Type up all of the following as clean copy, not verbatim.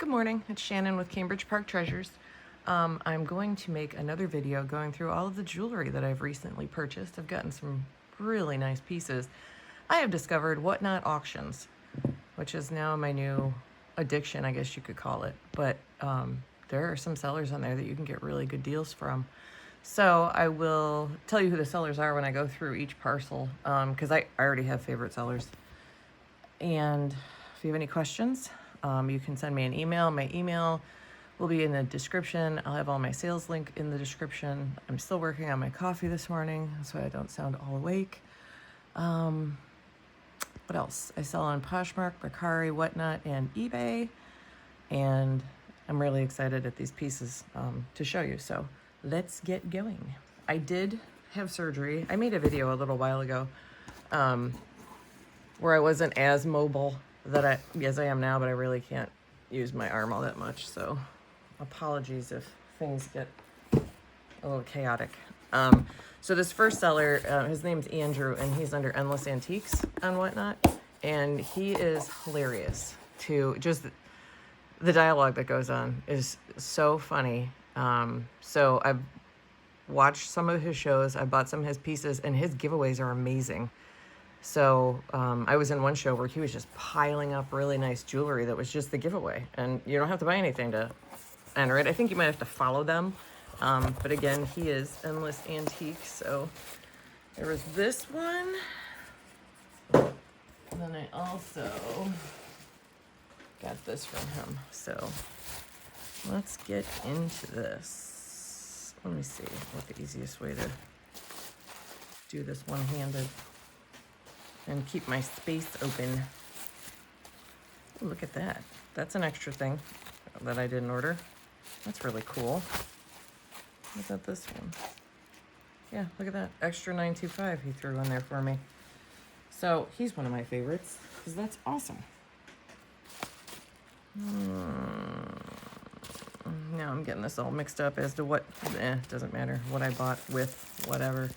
Good morning, it's Shannon with Cambridge Park Treasures. I'm going to make another video going through all of the jewelry that I've recently purchased. I've gotten some really nice pieces. I have discovered Whatnot auctions, which is now my new addiction, I guess you could call it. But there are some sellers on there that you can get really good deals from. So I will tell you who the sellers are when I go through each parcel, because I already have favorite sellers. And if you have any questions, you can send me an email. My email will be in the description. I'll have all my sales link in the description. I'm still working on my coffee this morning, so I don't sound all awake. What else? I sell on Poshmark, Mercari, Whatnot, and eBay. And I'm really excited at these pieces to show you. So let's get going. I did have surgery. I made a video a little while ago where I wasn't as mobile as I am now, but I really can't use my arm all that much. So apologies if things get a little chaotic. So this first seller, his name's Andrew, and he's under Endless Antiques on Whatnot. And he is hilarious to just the dialogue that goes on is so funny. So I've watched some of his shows. I bought some of his pieces, and his giveaways are amazing. So I was in one show where he was just piling up really nice jewelry that was just the giveaway. And you don't have to buy anything to enter it. I think you might have to follow them. But again, he is Endless Antiques. So there was this one. And then I also got this from him. So let's get into this. Let me see what the easiest way to do this one-handed and keep my space open. Ooh, look at that. That's an extra thing that I didn't order. That's really cool. What about this one? Yeah, look at that. Extra 925 he threw in there for me. So he's one of my favorites because that's awesome. Now I'm getting this all mixed up as to what, doesn't matter what I bought with whatever.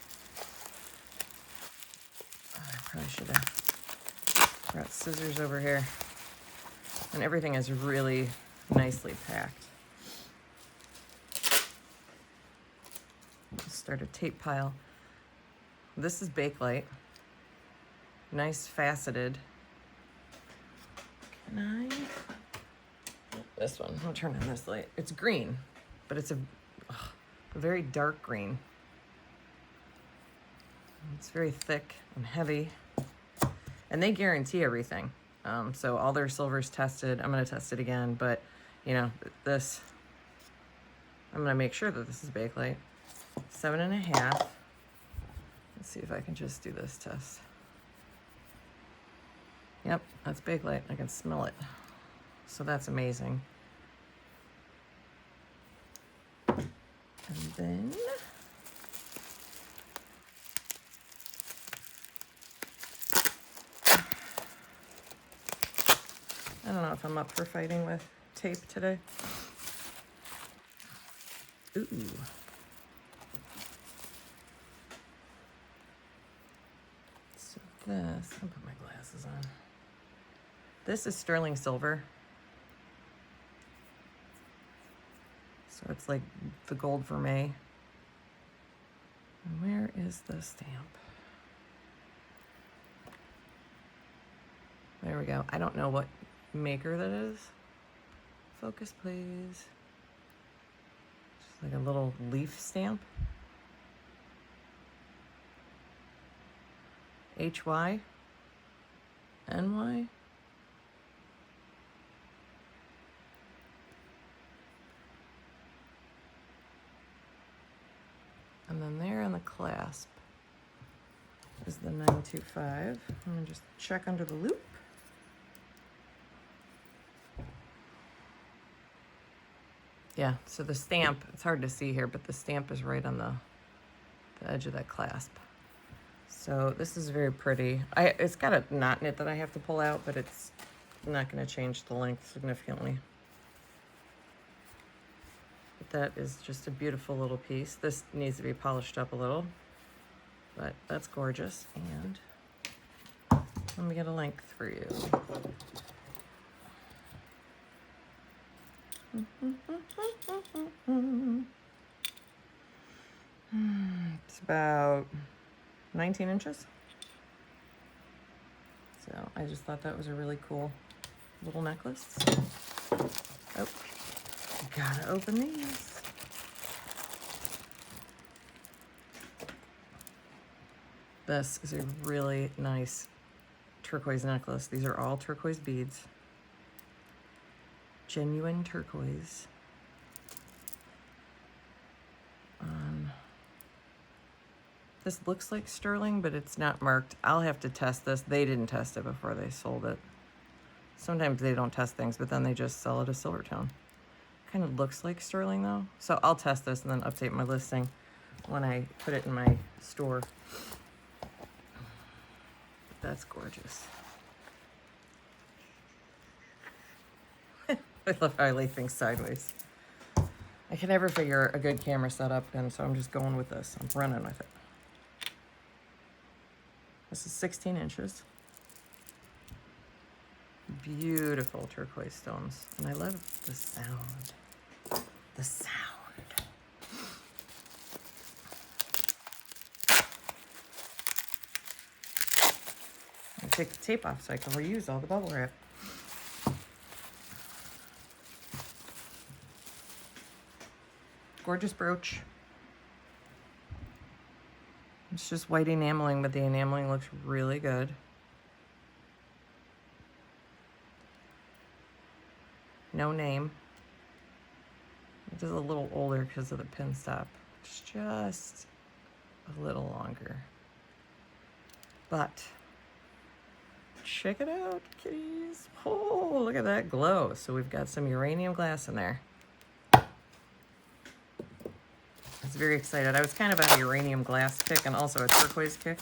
I probably should have brought scissors over here. And everything is really nicely packed. Start a tape pile. This is Bakelite. Nice faceted. Can I? This one. I'll turn on this light. It's green, but it's a very dark green. It's very thick and heavy. And they guarantee everything. So all their silver's tested. I'm going to test it again, but you know, this, I'm going to make sure that this is Bakelite. 7.5. Let's see if I can just do this test. Yep, that's Bakelite. I can smell it. So that's amazing. And then I don't know if I'm up for fighting with tape today. Ooh. So this, I'll put my glasses on. This is sterling silver. So it's like the gold vermeil. And where is the stamp? There we go. I don't know what maker that is. Focus, please. Just like a little leaf stamp. HY? NY? And then there on the clasp is the 925. I'm gonna just check under the loop. Yeah, so the stamp, it's hard to see here, but the stamp is right on the edge of that clasp. So this is very pretty. It's got a knot in it that I have to pull out, but it's not gonna change the length significantly. But that is just a beautiful little piece. This needs to be polished up a little, but that's gorgeous. And let me get a length for you. It's about 19 inches. So I just thought that was a really cool little necklace. Oh, gotta open these. This is a really nice turquoise necklace. These are all turquoise beads. Genuine turquoise. This looks like sterling, but it's not marked. I'll have to test this. They didn't test it before they sold it. Sometimes they don't test things, but then they just sell it as silver tone. Kind of looks like sterling though. So I'll test this and then update my listing when I put it in my store. That's gorgeous. I love how I lay things sideways. I can never figure a good camera setup, and so I'm just going with this. I'm running with it. This is 16 inches. Beautiful turquoise stones. And I love the sound. The sound. I'll take the tape off so I can reuse all the bubble wrap. Gorgeous brooch. It's just white enameling, but the enameling looks really good. No name. It is a little older because of the pin stop. It's just a little longer. But check it out, kitties. Oh, look at that glow. So we've got some uranium glass in there. I was very excited. I was kind of on a uranium glass kick and also a turquoise kick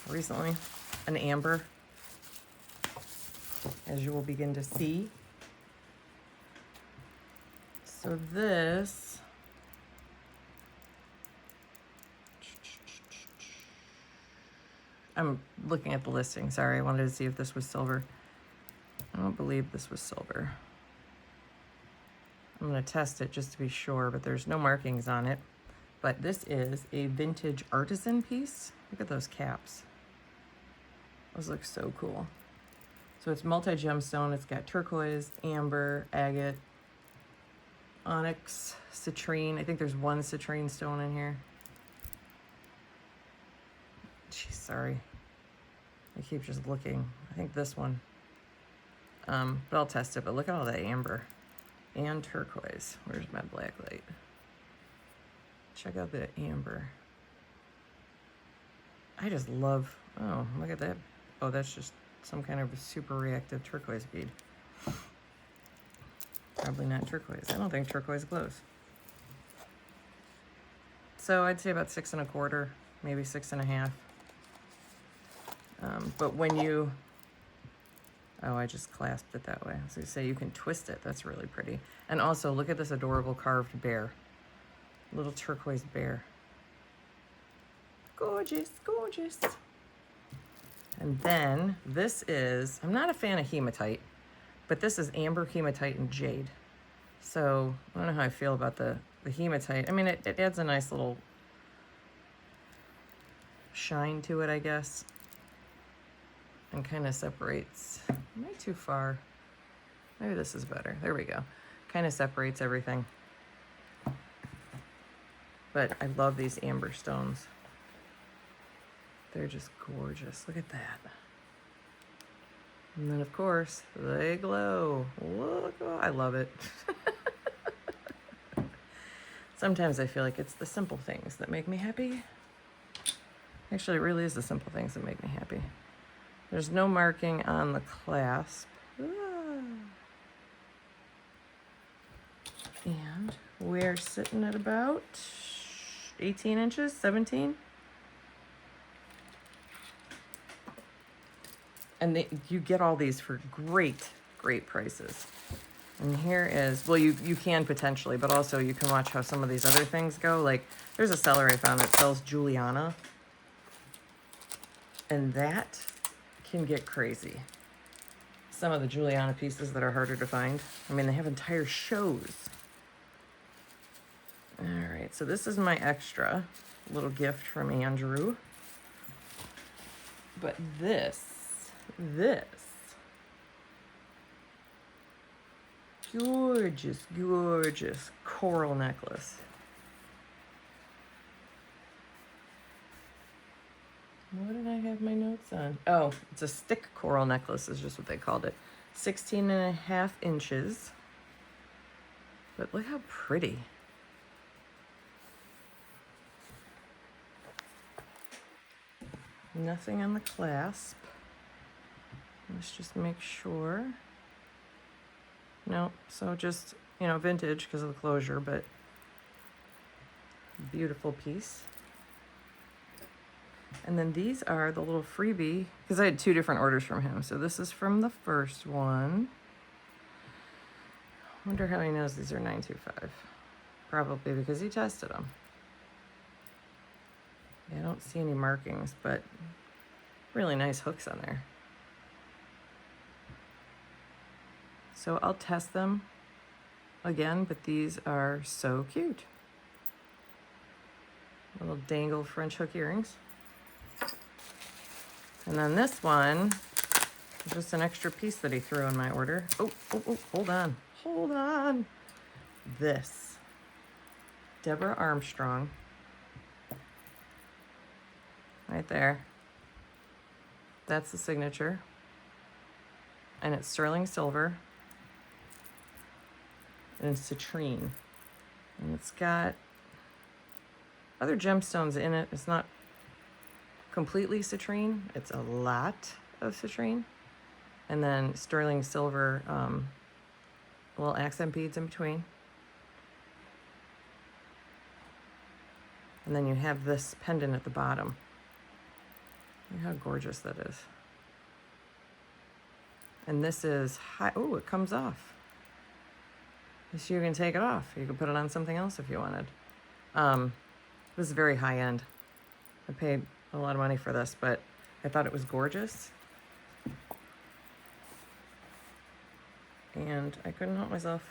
recently. An amber, as you will begin to see. So this, I'm looking at the listing. Sorry, I wanted to see if this was silver. I don't believe this was silver. I'm going to test it just to be sure, but there's no markings on it. But this is a vintage artisan piece. Look at those caps. Those look so cool. So it's multi-gemstone. It's got turquoise, amber, agate, onyx, citrine. I think there's one citrine stone in here. Geez, sorry. I keep just looking. I think this one. But I'll test it. But look at all that amber and turquoise. Where's my black light? Check out the amber. I just love, oh, look at that. Oh, that's just some kind of super reactive turquoise bead. Probably not turquoise. I don't think turquoise glows. So I'd say about 6 1/4, maybe 6 1/2. But when you, oh, I just clasped it that way. So you say you can twist it. That's really pretty. And also look at this adorable carved bear. Little turquoise bear. Gorgeous, gorgeous. And then this is, I'm not a fan of hematite, but this is amber, hematite, and jade. So I don't know how I feel about the hematite. I mean, it adds a nice little shine to it, I guess. And kind of separates, am I too far? Maybe this is better. There we go. Kind of separates everything. But I love these amber stones. They're just gorgeous. Look at that. And then, of course, they glow. Look, oh, I love it. Sometimes I feel like it's the simple things that make me happy. Actually, it really is the simple things that make me happy. There's no marking on the clasp. And we're sitting at about 18 inches, 17. And you get all these for great, great prices. And here is, well, you can potentially, but also you can watch how some of these other things go. Like, there's a seller I found that sells Juliana. And that can get crazy. some of the Juliana pieces that are harder to find. I mean, they have entire shows. All right, so this is my extra little gift from Andrew. But this gorgeous, gorgeous coral necklace. What did I have my notes on? Oh, it's a stick coral necklace is just what they called it. 16.5 inches. But look how pretty. Nothing on the clasp. Let's just make sure. No, so just, you know, vintage because of the closure, but beautiful piece. And then these are the little freebie, because I had 2 different orders from him. So this is from the first one. Wonder how he knows these are 925. Probably because he tested them. I don't see any markings, but really nice hooks on there. So I'll test them again, but these are so cute. Little dangle French hook earrings. And then this one, just an extra piece that he threw in my order. Oh, hold on. Hold on. This. Deborah Armstrong. Right there. That's the signature. And it's sterling silver. And it's citrine. And it's got other gemstones in it. It's not completely citrine. It's a lot of citrine. And then sterling silver, little accent beads in between. And then you have this pendant at the bottom. Look how gorgeous that is. And this is high. Oh, it comes off. So you can take it off. You can put it on something else if you wanted. This is very high end. I paid a lot of money for this, but I thought it was gorgeous. And I couldn't help myself.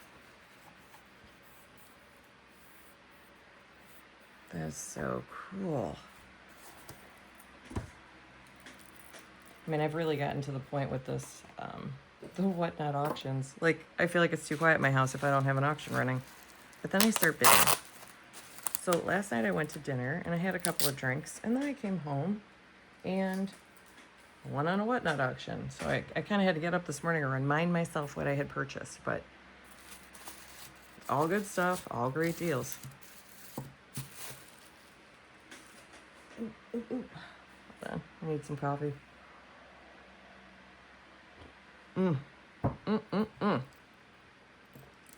That's so cool. I mean, I've really gotten to the point with this, the whatnot auctions. Like, I feel like it's too quiet in my house if I don't have an auction running. But then I start bidding. So last night I went to dinner and I had a couple of drinks. And then I came home and went on a whatnot auction. So I kind of had to get up this morning and remind myself what I had purchased. But all good stuff, all great deals. Ooh. Hold on, I need some coffee.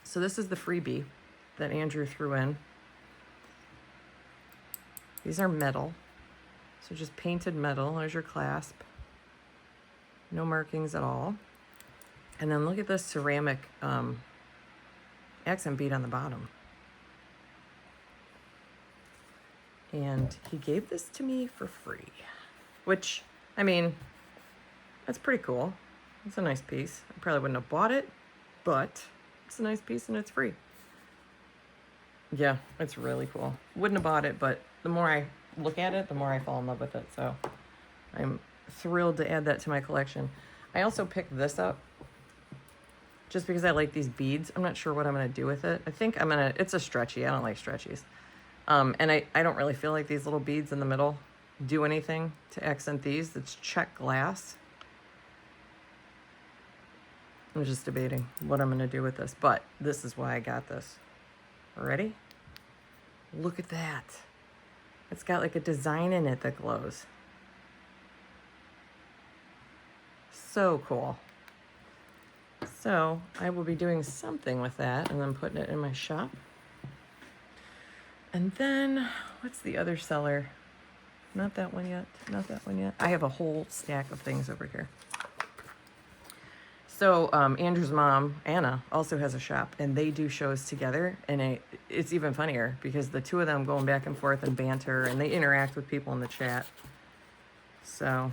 So this is the freebie that Andrew threw in. These are metal. So just painted metal. There's your clasp. No markings at all. And then look at this ceramic accent bead on the bottom. And he gave this to me for free. Which, I mean, that's pretty cool. It's a nice piece. I probably wouldn't have bought it, but it's a nice piece and it's free. Yeah, it's really cool. Wouldn't have bought it, but the more I look at it, the more I fall in love with it. So I'm thrilled to add that to my collection. I also picked this up just because I like these beads. I'm not sure what I'm going to do with it. I think I'm going to, it's a stretchy. I don't like stretchies. And I don't really feel like these little beads in the middle do anything to accent these. It's check glass. I'm just debating what I'm going to do with this, but this is why I got this. Ready? Look at that. It's got like a design in it that glows. So cool. So I will be doing something with that and then putting it in my shop. And then, what's the other seller? Not that one yet. Not that one yet. I have a whole stack of things over here. So Andrew's mom, Anna, also has a shop, and they do shows together, and it's even funnier because the two of them going back and forth and banter, and they interact with people in the chat. So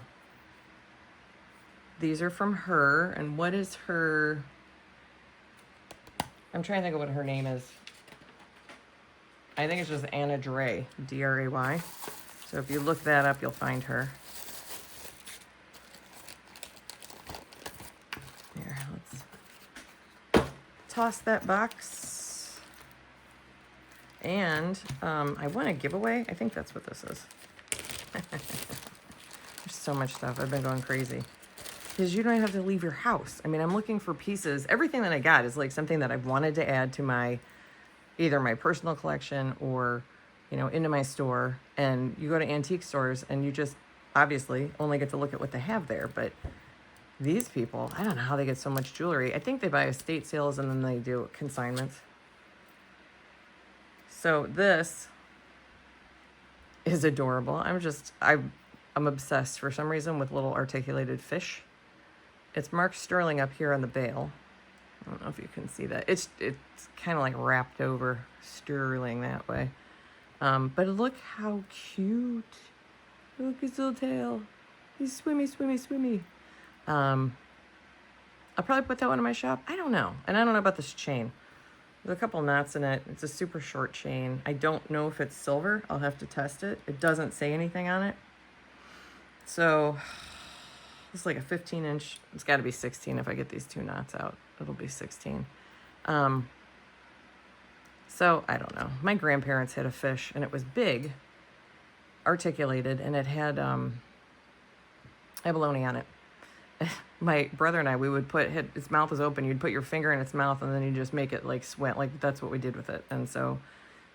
These are from her. And what is her... I'm trying to think of what her name is. I think it's just Anna Dray, D-R-A-Y. So if you look that up, you'll find her. Here, let's toss that box. And I want a giveaway. I think that's what this is. There's so much stuff. I've been going crazy. Because you don't have to leave your house. I mean, I'm looking for pieces. Everything that I got is like something that I've wanted to add to my, either my personal collection or, you know, into my store. And you go to antique stores and you just obviously only get to look at what they have there. But these people, I don't know how they get so much jewelry. I think they buy estate sales and then they do consignments. So this is adorable. I'm obsessed for some reason with little articulated fish. It's Mark Sterling up here on the bail. I don't know if you can see that. It's kind of like wrapped over Sterling that way. But look how cute. Look at his little tail. He's swimmy, swimmy, swimmy. I'll probably put that one in my shop. I don't know. And I don't know about this chain. There's a couple knots in it. It's a super short chain. I don't know if it's silver. I'll have to test it. It doesn't say anything on it. So it's like a 15-inch. It's got to be 16 if I get these two knots out. It'll be 16. So I don't know. My grandparents had a fish, and it was big, articulated, and it had abalone on it. My brother and I, we would its mouth was open. You'd put your finger in its mouth, and then you just make it like sweat. Like that's what we did with it. And so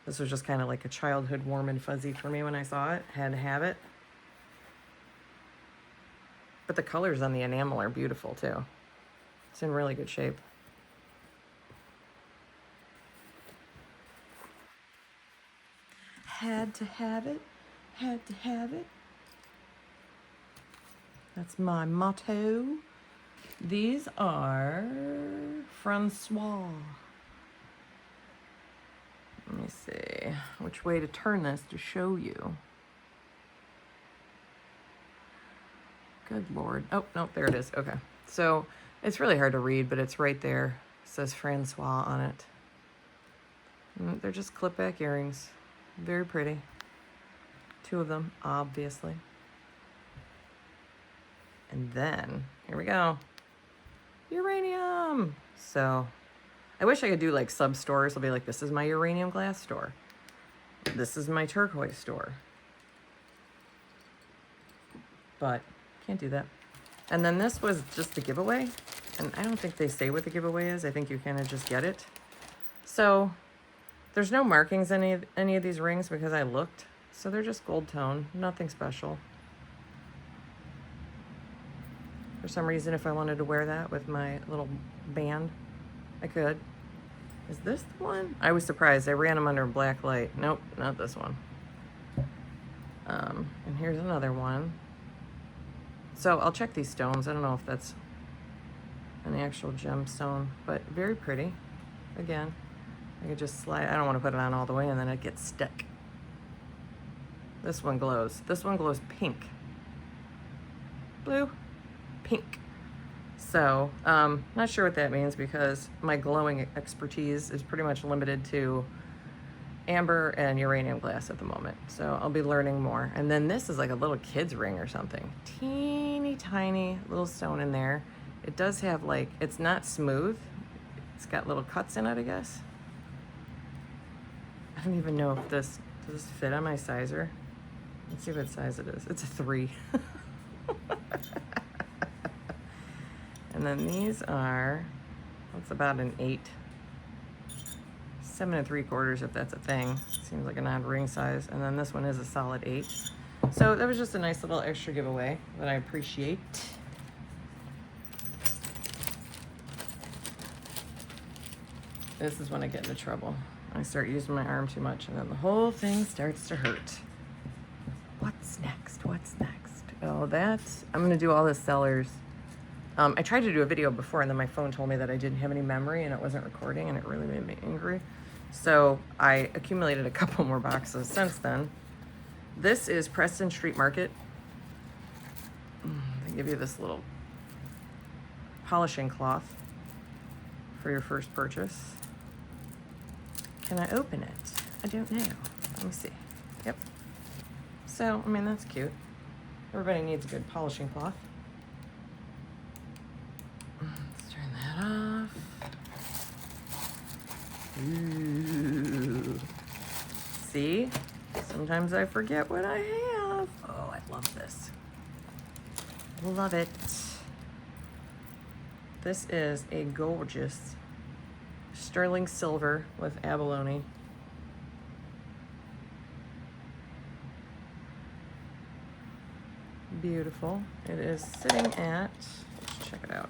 this was just kind of like a childhood warm and fuzzy for me when I saw it. Had to have it. But the colors on the enamel are beautiful too. It's in really good shape. Had to have it. Had to have it. That's my motto. These are Francois. Let me see which way to turn this to show you. Good Lord. Oh, no, there it is. Okay. So it's really hard to read, but it's right there. It says Francois on it. And they're just clip back earrings. Very pretty. Two of them, obviously. And then, here we go. Uranium. So I wish I could do like sub stores. I'll be like, this is my uranium glass store. This is my turquoise store. But can't do that. And then this was just the giveaway. And I don't think they say what the giveaway is. I think you kind of just get it. So there's no markings in any of these rings because I looked. So they're just gold tone, nothing special. For some reason, if I wanted to wear that with my little band, I could. Is this the one? I was surprised. I ran them under a black light. Nope, not this one. And here's another one. So I'll check these stones. I don't know if that's an actual gemstone, but very pretty. Again, I could just slide. I don't want to put it on all the way and then it gets stuck. This one glows. This one glows pink. Blue. Pink. So, not sure what that means because my glowing expertise is pretty much limited to amber and uranium glass at the moment. So I'll be learning more. And then this is like a little kid's ring or something. Teeny tiny little stone in there. It does have like, it's not smooth. It's got little cuts in it, I guess. I don't even know if does this fit on my sizer? Let's see what size it is. It's a 3. And then these are, that's about an 8. 7 3/4 if that's a thing. Seems like an odd ring size. And then this one is a solid 8. So that was just a nice little extra giveaway that I appreciate. This is when I get into trouble. I start using my arm too much and then the whole thing starts to hurt. What's next? What's next? Oh, that's, I'm gonna do all the sellers. I tried to do a video before and then my phone told me that I didn't have any memory and it wasn't recording and it really made me angry. So I accumulated a couple more boxes since then. This is Preston Street Market. They give you this little polishing cloth for your first purchase. Can I open it? I don't know. Let me see. Yep. So, I mean, that's cute. Everybody needs a good polishing cloth. Let's turn that off. Ooh. See? Sometimes I forget what I have. Oh, I love this. Love it. This is a gorgeous sterling silver with abalone. Beautiful. It is sitting at, let's check it out.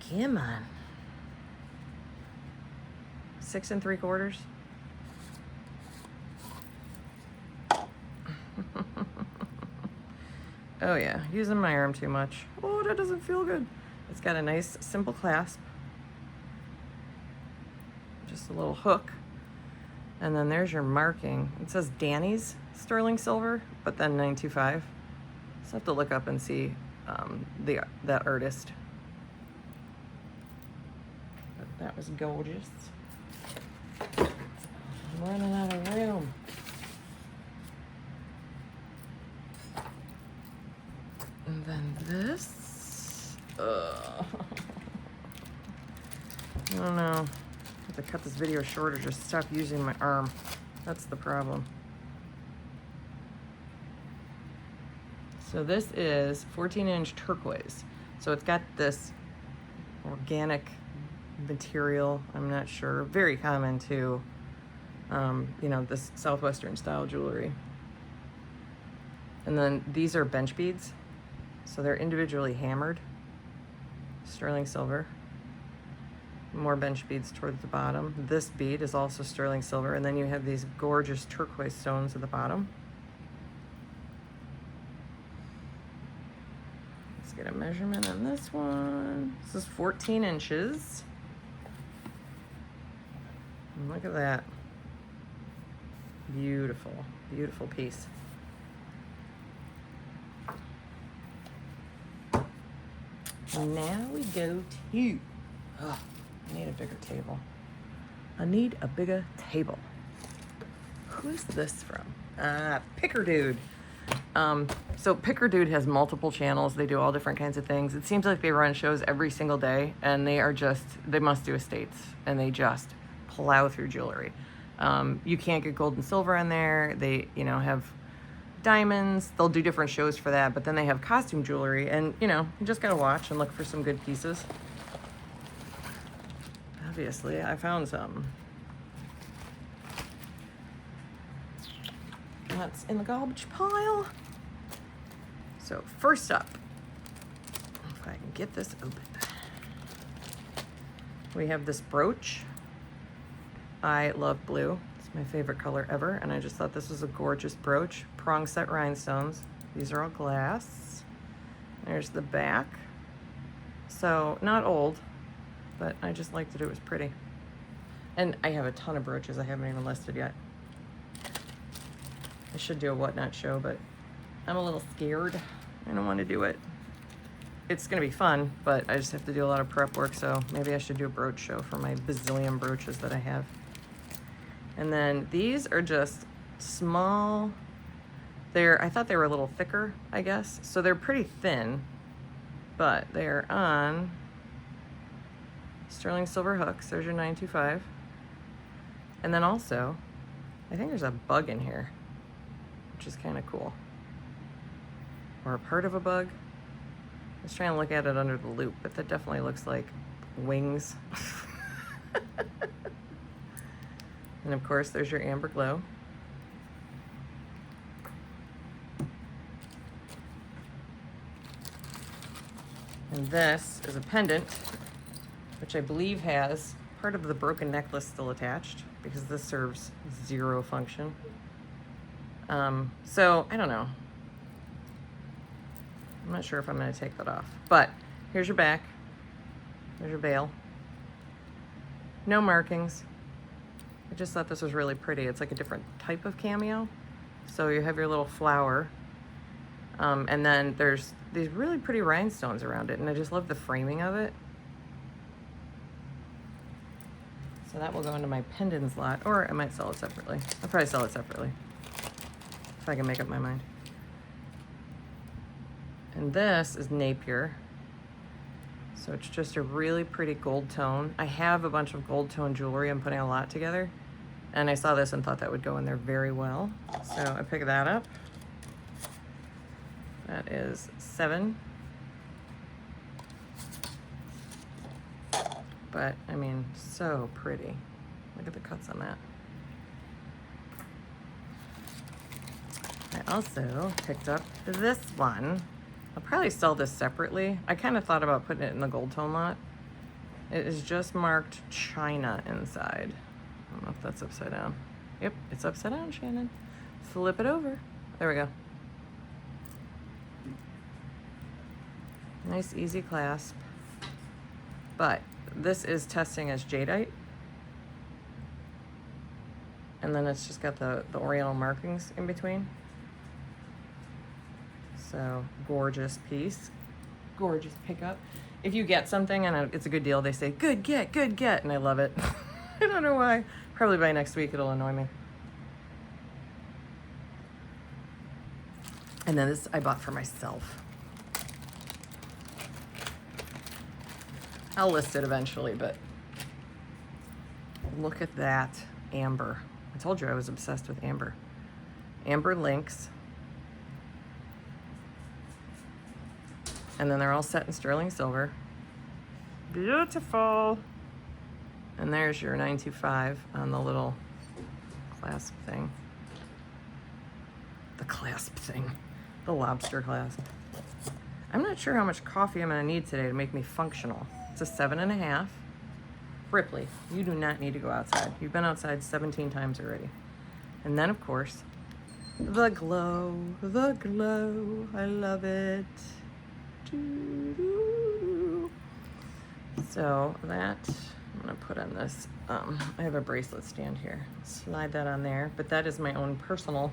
Come on. 6 3/4. Oh yeah, using my arm too much. Oh, that doesn't feel good. It's got a nice simple clasp. Just a little hook. And then there's your marking. It says Danny's sterling silver, but then 925. So I have to look up and see that artist. But that was gorgeous. I'm running out of room. And then this. I don't know. I have to cut this video short or just stop using my arm. That's the problem. So this is 14-inch turquoise. So it's got this organic material, I'm not sure, very common to, you know, this Southwestern style jewelry. And then these are bench beads. So they're individually hammered, sterling silver. More bench beads towards the bottom. This bead is also sterling silver, and then you have these gorgeous turquoise stones at the bottom. Let's get a measurement on this one. This is 14 inches. And look at that. Beautiful, beautiful piece. Now we go to, I need a bigger table. I need a bigger table. Who's this from? Picker Dude. So Picker Dude has multiple channels. They do all different kinds of things. It seems like they run shows every single day, and they must do estates, and they just plow through jewelry. You can't get gold and silver on there. They, you know, have diamonds. They'll do different shows for that, but then they have costume jewelry, and you know, you just gotta watch and look for some good pieces. Obviously, I found some. That's in the garbage pile. So first up, if I can get this open, we have this brooch. I love blue. It's my favorite color ever, and I just thought this was a gorgeous brooch. Prong set rhinestones. These are all glass. There's the back. So not old, but I just liked it. It was pretty. And I have a ton of brooches I haven't even listed yet. I should do a whatnot show, but I'm a little scared. I don't want to do it. It's gonna be fun, but I just have to do a lot of prep work, so maybe I should do a brooch show for my bazillion brooches that I have. And then these are just small. I thought they were a little thicker, I guess. So they're pretty thin, but they're on sterling silver hooks. There's your 925. And then also, I think there's a bug in here, which is kind of cool. Or a part of a bug. I was trying to look at it under the loop, but that definitely looks like wings. And of course, there's your amber glow. And this is a pendant, which I believe has part of the broken necklace still attached, because this serves zero function. So I don't know. I'm not sure if I'm going to take that off. But here's your back. There's your bail. No markings. I just thought this was really pretty. It's like a different type of cameo. So you have your little flower. And then there's these really pretty rhinestones around it, and I just love the framing of it. So that will go into my pendants lot, or I might sell it separately. I'll probably sell it separately if I can make up my mind. And this is Napier. So it's just a really pretty gold tone. I have a bunch of gold tone jewelry. I'm putting a lot together. And I saw this and thought that would go in there very well. So I picked that up. That is $7. But, I mean, so pretty. Look at the cuts on that. I also picked up this one. I'll probably sell this separately. I kind of thought about putting it in the gold tone lot. It is just marked China inside. I don't know if that's upside down. Yep, it's upside down, Shannon. Flip it over. There we go. Nice, easy clasp. But this is testing as jadeite. And then it's just got the oriental markings in between. So, gorgeous piece. Gorgeous pickup. If you get something and it's a good deal, they say, good get, and I love it. I don't know why. Probably by next week it'll annoy me. And then this I bought for myself. I'll list it eventually, but look at that amber. I told you I was obsessed with amber. Amber links. And then they're all set in sterling silver. Beautiful. And there's your 925 on the little clasp thing. The clasp thing. The lobster clasp. I'm not sure how much coffee I'm gonna need today to make me functional. It's a 7.5. Ripley, you do not need to go outside. You've been outside 17 times already. And then, of course, the glow. The glow. I love it. So that I'm gonna put on this. I have a bracelet stand here. Slide that on there, but that is my own personal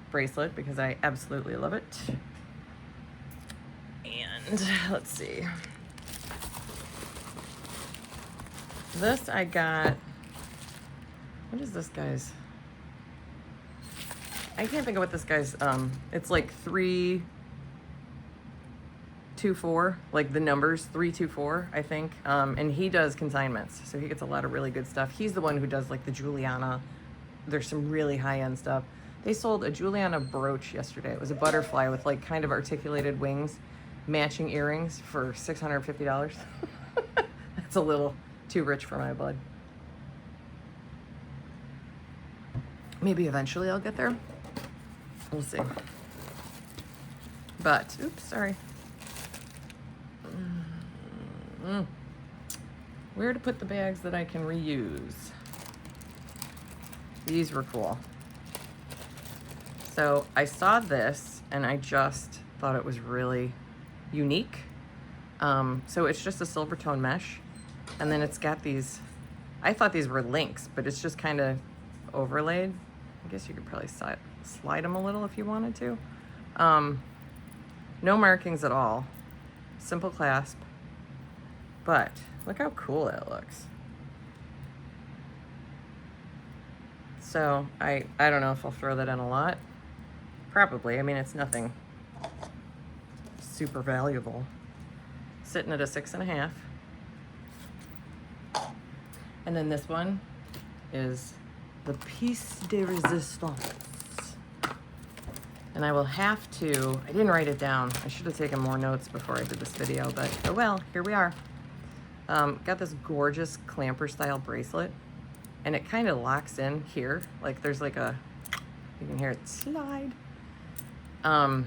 bracelet because I absolutely love it. And let's see. This I got. What is this guy's? I can't think of what this guy's. It's like 324, like the numbers 324, I think. And he does consignments, so he gets a lot of really good stuff. He's the one who does like the Juliana. There's some really high-end stuff. They sold a Juliana brooch yesterday. It was a butterfly with like kind of articulated wings, matching earrings for $650. That's a little too rich for my blood. Maybe eventually I'll get there. We'll see. But, oops, sorry. Where to put the bags that I can reuse? These were cool. So I saw this and I just thought it was really unique. So it's just a silver tone mesh. And then it's got these, I thought these were links, but it's just kind of overlaid. I guess you could probably slide them a little if you wanted to. No markings at all. Simple clasp. But look how cool that looks. So I don't know if I'll throw that in a lot. Probably. I mean, it's nothing super valuable. Sitting at a 6.5. And then this one is the piece de resistance. And I will have to, I didn't write it down. I should have taken more notes before I did this video, but oh well, here we are. Got this gorgeous clamper style bracelet, and it kind of locks in here. Like there's like a, you can hear it slide. Oh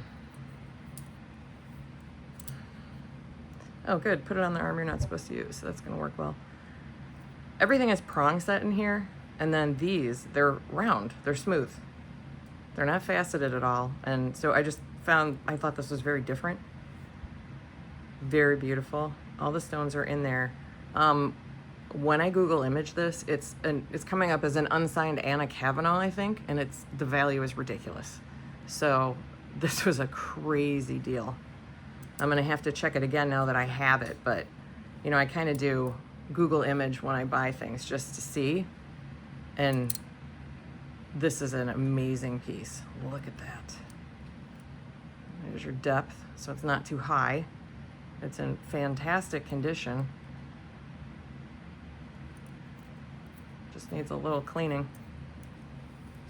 good, put it on the arm you're not supposed to use, so that's gonna work well. Everything is prong set in here, and then these, they're round, they're smooth. They're not faceted at all, and so I thought this was very different. Very beautiful. All the stones are in there. When I Google image this, it's coming up as an unsigned Anna Kavanaugh, I think, and the value is ridiculous. So this was a crazy deal. I'm gonna have to check it again now that I have it, but you know, I kind of do Google image when I buy things just to see, and this is an amazing piece. Look at that. There's your depth, so it's not too high. It's in fantastic condition. Just needs a little cleaning.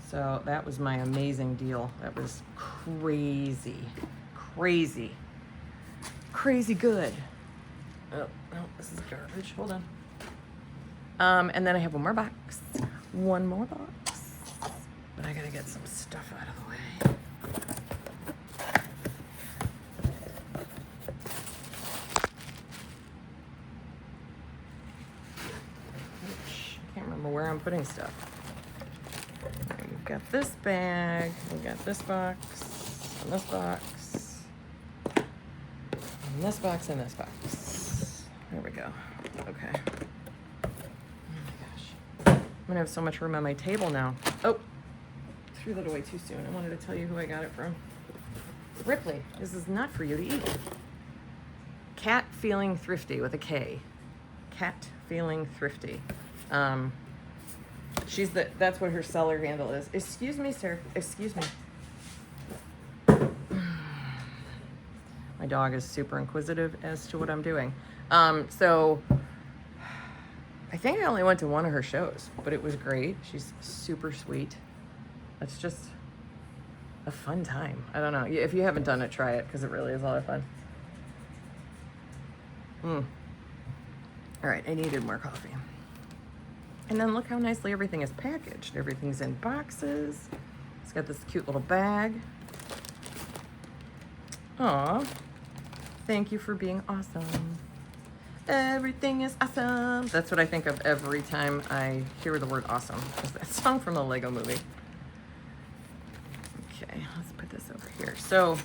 So that was my amazing deal. That was crazy, crazy, crazy good. Oh, no, this is garbage. Hold on. And then I have one more box. One more box. But I gotta get some stuff out of the way. I can't remember where I'm putting stuff. We've got this bag, we've got this box, and this box, and this box, and this box. There we go. Okay. Oh my gosh. I'm gonna have so much room on my table now. Oh, threw that away too soon. I wanted to tell you who I got it from. Ripley, this is not for you to eat. Cat Feeling Thrifty with a K. Cat Feeling Thrifty. That's what her seller handle is. Excuse me, sir. Excuse me. My dog is super inquisitive as to what I'm doing. So I think I only went to one of her shows, but it was great. She's super sweet. It's just a fun time. I don't know. If you haven't done it, try it, because it really is a lot of fun. All right, I needed more coffee. And then look how nicely everything is packaged. Everything's in boxes. It's got this cute little bag. Aw, thank you for being awesome. Everything is awesome. That's what I think of every time I hear the word awesome. It's that song from the Lego movie. Okay, let's put this over here. So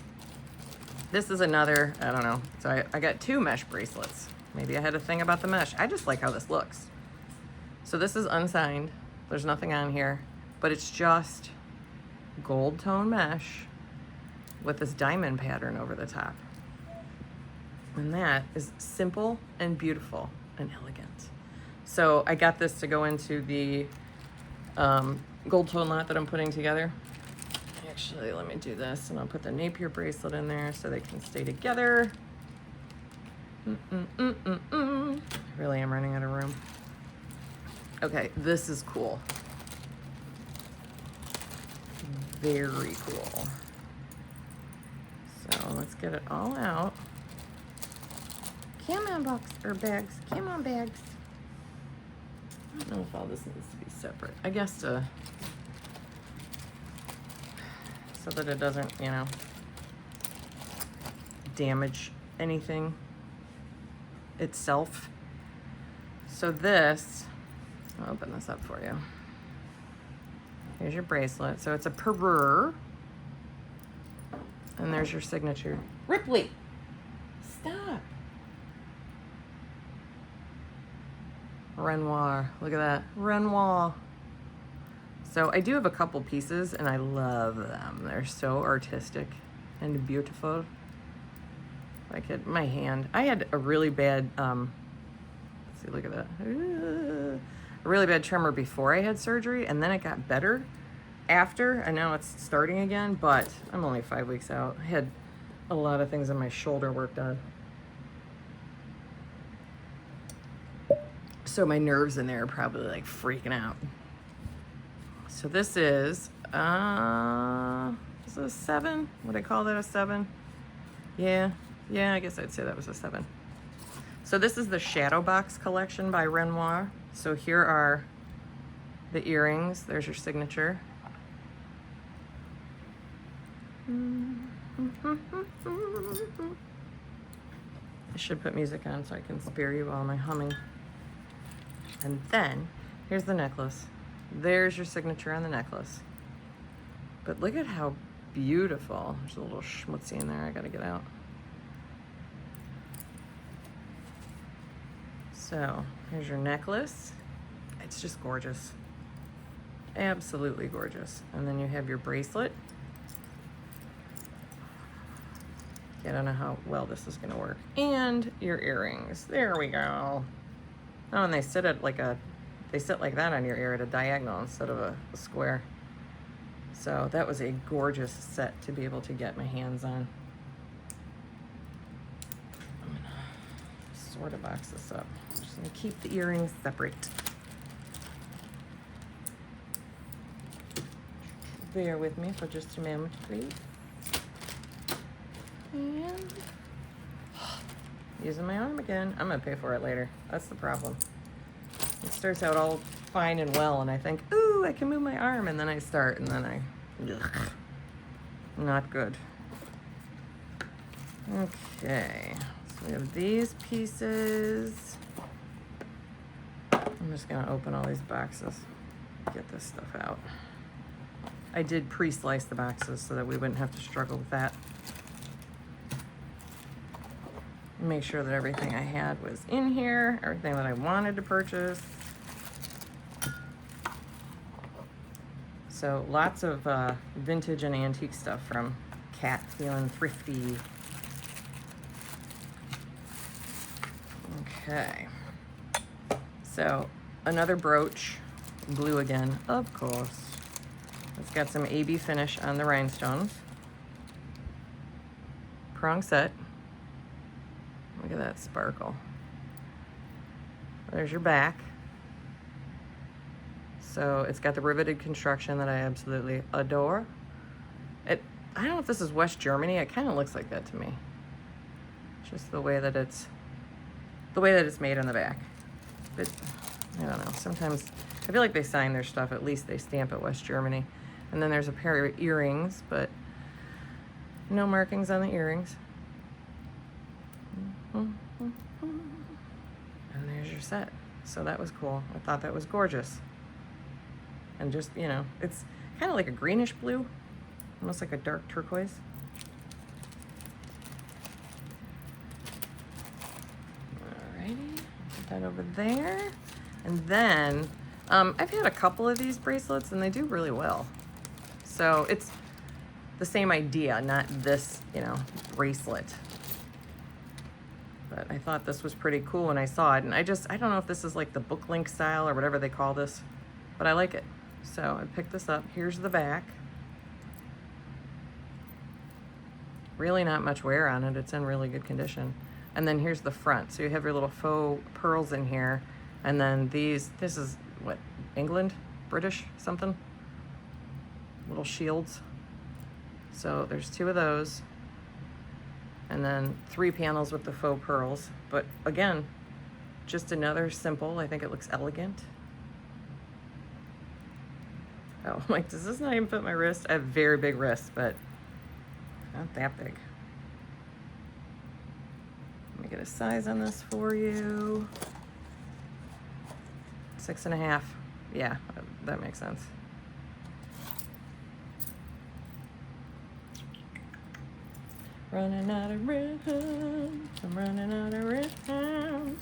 this is another, I don't know. So I got 2 mesh bracelets. Maybe I had a thing about the mesh. I just like how this looks. So this is unsigned. There's nothing on here, but it's just gold tone mesh with this diamond pattern over the top. And that is simple and beautiful and elegant. So I got this to go into the gold tone lot that I'm putting together. Actually, let me do this, and I'll put the Napier bracelet in there so they can stay together. I really am running out of room. Okay, this is cool. Very cool. So let's get it all out. Come on, box or bags. Come on, bags. I don't know if all this needs to be separate. I guess so that it doesn't, you know, damage anything itself. So this, I'll open this up for you. Here's your bracelet. So it's a parure. And there's your signature. Ripley, stop. Renoir, look at that, Renoir. So I do have a couple pieces and I love them. They're so artistic and beautiful. Like it, my hand, I had a really bad, let's see, look at that. A really bad tremor before I had surgery, and then it got better after, and now it's starting again, but I'm only 5 weeks out. I had a lot of things on my shoulder worked on. So my nerves in there are probably like freaking out. So this is it a 7? Would I call that a 7? Yeah, I guess I'd say that was a 7. So this is the Shadow Box collection by Renoir. So here are the earrings. There's your signature. I should put music on so I can spare you all my humming. And then here's the necklace. There's your signature on the necklace. But look at how beautiful. There's a little schmutzy in there I gotta get out. So here's your necklace. It's just gorgeous. Absolutely gorgeous. And then you have your bracelet. I don't know how well this is gonna work. And your earrings. There we go. Oh, and they sit at like they sit like that on your ear at a diagonal instead of a square. So that was a gorgeous set to be able to get my hands on. I'm gonna sort of box this up. I'm just gonna keep the earrings separate. Bear with me for just a moment, please. And using my arm again. I'm gonna pay for it later. That's the problem. It starts out all fine and well, and I think, ooh, I can move my arm, and then I start, and then ugh, not good. Okay, so we have these pieces. I'm just gonna open all these boxes, get this stuff out. I did pre-slice the boxes so that we wouldn't have to struggle with that. Make sure that everything I had was in here, everything that I wanted to purchase. So lots of vintage and antique stuff from Cat, feeling thrifty. Okay. So another brooch, blue again, of course. It's got some AB finish on the rhinestones. Prong set. Look at that sparkle. There's your back. So it's got the riveted construction that I absolutely adore. I don't know if this is West Germany. It kind of looks like that to me. Just the way that it's made on the back. But I don't know. Sometimes I feel like they sign their stuff. At least they stamp it West Germany. And then there's a pair of earrings, but no markings on the earrings. And there's your set. So that was cool. I thought that was gorgeous. And just, you know, it's kind of like a greenish blue, almost like a dark turquoise. Alrighty, put that over there. And then I've had a couple of these bracelets and they do really well. So it's the same idea, not this, you know, bracelet. But I thought this was pretty cool when I saw it. And I don't know if this is like the book link style or whatever they call this, but I like it. So I picked this up. Here's the back. Really not much wear on it. It's in really good condition. And then here's the front. So you have your little faux pearls in here. And then this is what, England? British something? Little shields. So there's 2 of those. And then 3 panels with the faux pearls. But again, just another simple, I think it looks elegant. Oh, I'm like, does this not even fit my wrist? I have very big wrists, but not that big. Let me get a size on this for you. 6.5. Yeah, that makes sense. Running out of room. I'm running out of room.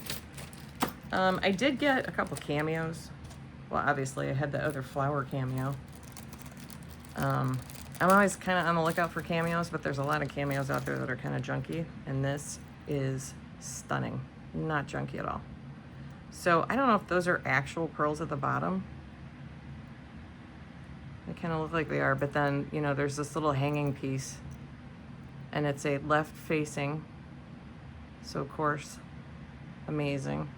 I did get a couple cameos. Well, obviously, I had the other flower cameo. I'm always kind of on the lookout for cameos, but there's a lot of cameos out there that are kind of junky, and this is stunning. Not junky at all. So I don't know if those are actual pearls at the bottom. They kind of look like they are, but then, you know, there's this little hanging piece, and it's a left facing. So, of course, amazing.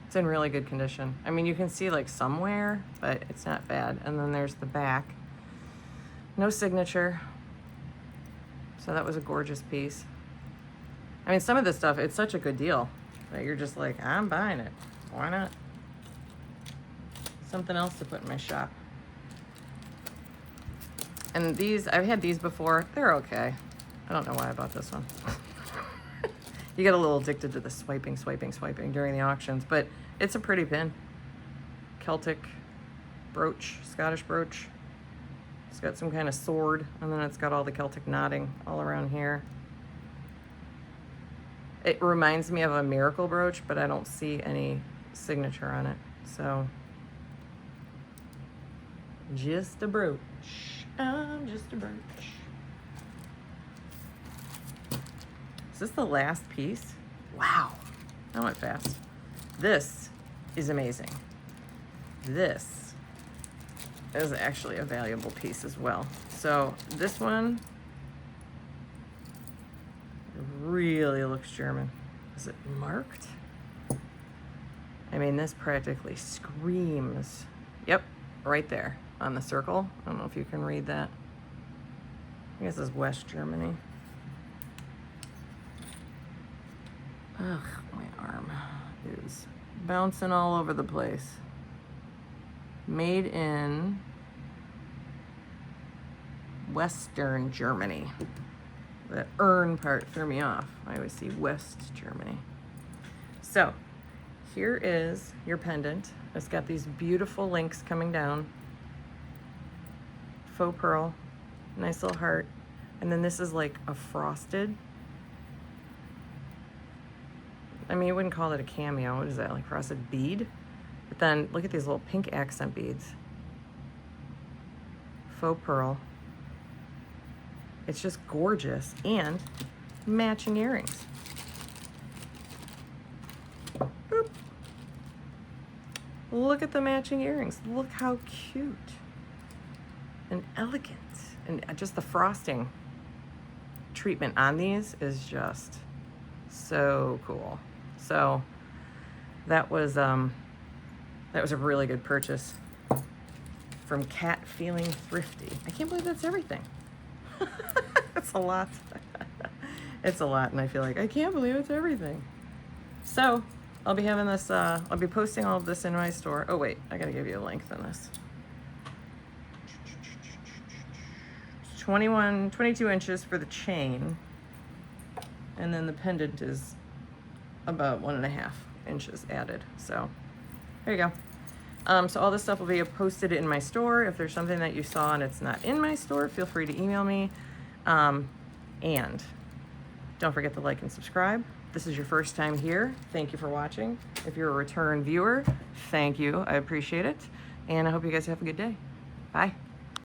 It's in really good condition. I mean, you can see like somewhere, but it's not bad. And then there's the back. No signature. So that was a gorgeous piece. I mean, some of this stuff, it's such a good deal that you're just like, I'm buying it. Why not? Something else to put in my shop. And these, I've had these before. They're okay. I don't know why I bought this one. You get a little addicted to the swiping during the auctions, but it's a pretty pin. Celtic brooch, Scottish brooch. It's got some kind of sword, and then it's got all the Celtic knotting all around here. It reminds me of a miracle brooch, but I don't see any signature on it. So, just a brooch. I'm just a brooch. Is this the last piece? Wow, that went fast. This is amazing. This is actually a valuable piece as well. So this one really looks German. Is it marked? I mean, this practically screams. Yep, right there on the circle. I don't know if you can read that. I guess this is West Germany. Ugh, my arm is bouncing all over the place. Made in Western Germany. That "ern" part threw me off. I always see West Germany. So here is your pendant. It's got these beautiful links coming down. Faux pearl, nice little heart. And then this is like a frosted. I mean, you wouldn't call it a cameo. What is that, like frosted bead? But then look at these little pink accent beads. Faux pearl. It's just gorgeous. And matching earrings. Boop. Look at the matching earrings. Look how cute and elegant. And just the frosting treatment on these is just so cool. So that was a really good purchase from Cat Feeling Thrifty. I can't believe that's everything. It's a lot. It's a lot, and I feel like I can't believe it's everything. So I'll be having this, I'll be posting all of this in my store. Oh wait, I gotta give you a length on this. 22 inches for the chain, and then the pendant is about 1.5 inches added. So there you go. So all this stuff will be posted in my store. If there's something that you saw and it's not in my store, feel free to email me. And don't forget to like and subscribe. This is your first time here, thank you for watching. If you're a return viewer, thank you, I appreciate it. And I hope you guys have a good day. Bye.